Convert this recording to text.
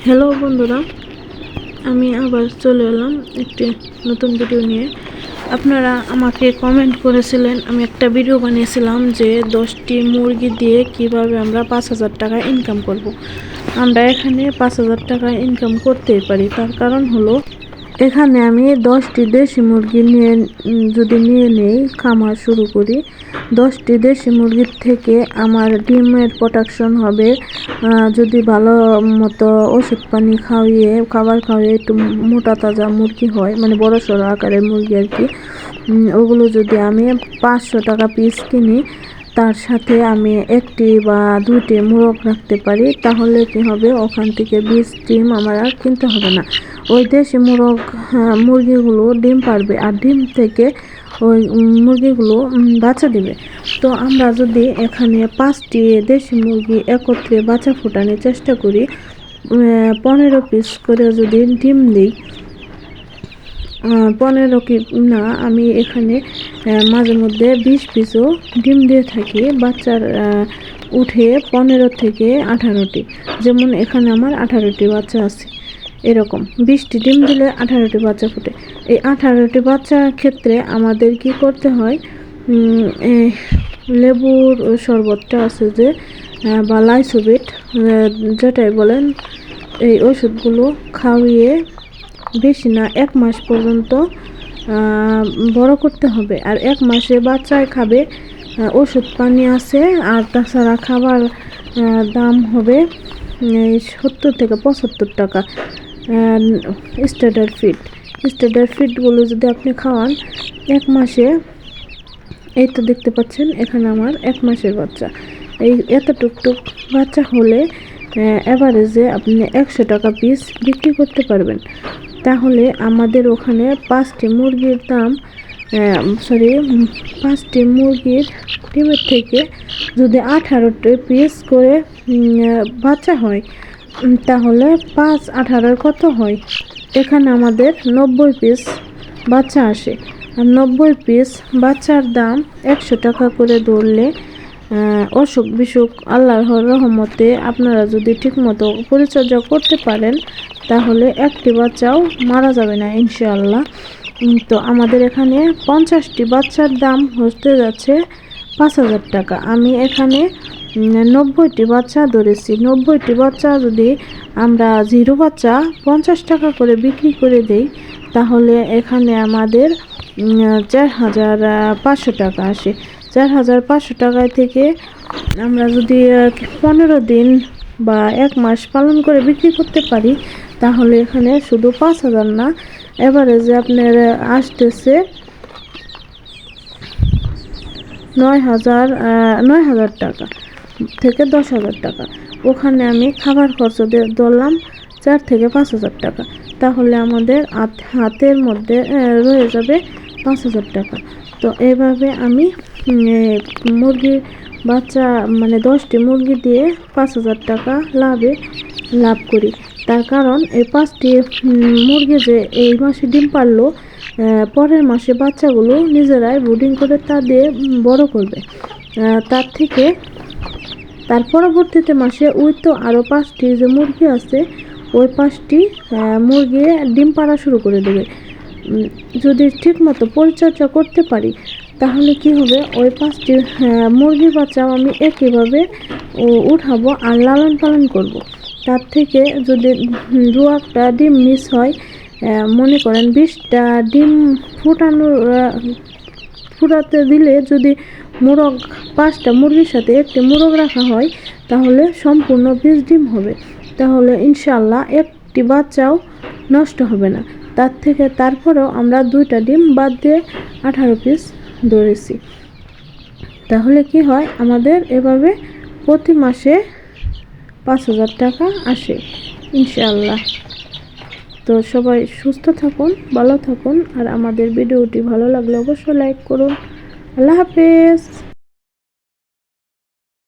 Hello বন্ধুরা, আমি আবার চলে এলাম একটি নতুন ভিডিও নিয়ে। আপনারা আমাকে কমেন্ট করেছিলেন, আমি একটা ভিডিও বানিয়েছিলাম যে 10টি মুরগি দিয়ে কিভাবে আমরা 5,000 টাকা ইনকাম করব। আমরা এখানে 5,000 টাকা ইনকাম করতেই পারি। তার কারণ হলো, এখানে আমি 10টি দেশি মুরগি যদি নিয়ে নেই, খামার শুরু করি, 10টি দেশি মুরগির থেকে আমার ডিমের প্রোডাকশন হবে। যদি ভালো মতো ওষুধ পানি খাবার খাওয়িয়ে একটু মোটা তাজা মুরগি হয়, মানে বড় সড়ো আকারের মুরগি আর কি, ওগুলো যদি আমি 500 টাকা পিস কিনি, তার সাথে আমি 1টি বা 2টি মোরগ রাখতে পারি, তাহলে কি হবে, ওখান থেকে 20 ডিম আমার আর কিনতে হবে না। ওই দেশি মুরগিগুলো ডিম পারবে, আর ডিম থেকে ওই মুরগিগুলো বাচ্চা দিবে। তো আমরা যদি এখানে 5টি দেশি মুরগি একত্রে বাচ্চা ফোটানোর চেষ্টা করি, 15 পিস করে যদি ডিম দিই, 15 কি না, আমি এখানে মাঝে মধ্যে 20 পিসও ডিম দিয়ে থাকি। বাচ্চার উঠে 15 থেকে 18টি, যেমন এখানে আমার 18টি বাচ্চা আছে। এরকম 20টি ডিম দিলে 18টি বাচ্চা ফুটে। এই 18টি বাচ্চার ক্ষেত্রে আমাদের কি করতে হয়, লেবুর শরবতটা আছে যে, বা লাইসোবিট যেটাই বলেন, এই ওষুধগুলো খাওয়িয়ে বেশি না 1 মাস পর্যন্ত বড় করতে হবে। আর 1 মাসে বাচ্চায় খাবে, ওষুধ পানি আছে, আর তাছাড়া খাবার দাম হবে 70 থেকে 75 টাকা। স্টার্টার ফিডগুলো যদি আপনি খাওয়ান 1 মাসে, এই তো দেখতে পাচ্ছেন এখানে আমার 1 মাসের বাচ্চা, এই এতটুক বাচ্চা হলে এভারেজে আপনি 100 টাকা পিস বিক্রি করতে পারবেন। তাহলে আমাদের ওখানে 5টি মুরগির দাম, 5টি মুরগির ডিমের থেকে যদি 18টি পিস করে বাচ্চা হয়, তাহলে 5 18 কত হয়, এখানে আমাদের 90 পিস বাচ্চা আসে। আর 90 পিস বাচ্চার দাম 100 টাকা করে ধরলে, অসুখ বিসুখ আল্লাহর রহমতে আপনারা যদি ঠিকমতো পরিচর্যা করতে পারেন, তাহলে একটি বাচ্চাও মারা যাবে না ইনশাআল্লাহ। তো আমাদের এখানে 50টি বাচ্চার দাম হতে যাচ্ছে 5,000 টাকা। আমি এখানে 90টি বাচ্চা ধরেছি। 90টি বাচ্চা যদি আমরা 0 বাচ্চা 50 টাকা করে বিক্রি করে দেই, তাহলে এখানে আমাদের 4,500 টাকা আসে। 4,500 টাকায় থেকে আমরা যদি 15 দিন বা 1 মাস পালন করে বিক্রি করতে পারি, তাহলে এখানে শুধু 5,000 না, এভারেজে আপনার আসতেছে 9,000 টাকা থেকে 10,000 টাকা। ওখানে আমি খাবার খরচ ধরলাম 4 থেকে 5,000 টাকা, তাহলে আমাদের হাতের মধ্যে রয়ে যাবে 5,000 টাকা। তো এইভাবে আমি মুরগির বাচ্চা, মানে 10টি মুরগি দিয়ে 5,000 টাকা লাভ করি। তার কারণ এই 5টি মুরগি যে এই মাসে ডিম পারলো, পরের মাসে বাচ্চাগুলো নিজেরাই ব্রুডিং করে তা দিয়ে বড় করবে। তার পরবর্তীতে মাসে ওই তো আরও 5টি যে মুরগি আছে, ওই 5টি মুরগি ডিম পাড়া শুরু করে দেবে। যদি ঠিকমতো পরিচর্যা করতে পারি, তাহলে কি হবে, ওই 5টি মুরগির বাচ্চাও আমি একইভাবে উঠাবো আর লালন পালন করব। তার থেকে যদি 2-1টা ডিম মিস হয়, মনে করেন 20টা ডিম ফুটাতে দিলে যদি 5টা মুরগির সাথে 1টি মোরগ রাখা হয়, তাহলে সম্পূর্ণ 20 ডিম হবে। তাহলে ইনশাআল্লাহ 1টি বাচ্চাও নষ্ট হবে না। তারপরেও আমরা 2টা ডিম বাদ দিয়ে 18 পিস ধরেছি। তাহলে কি হয়, আমাদের এভাবে প্রতি মাসে 5,000 টাকা আসে ইনশাআল্লাহ। তো সবাই সুস্থ থাকুন, ভালো থাকুন, আর আমাদের ভিডিওটি ভালো লাগলে অবশ্যই লাইক করুন। আল্লাহ হাফেজ।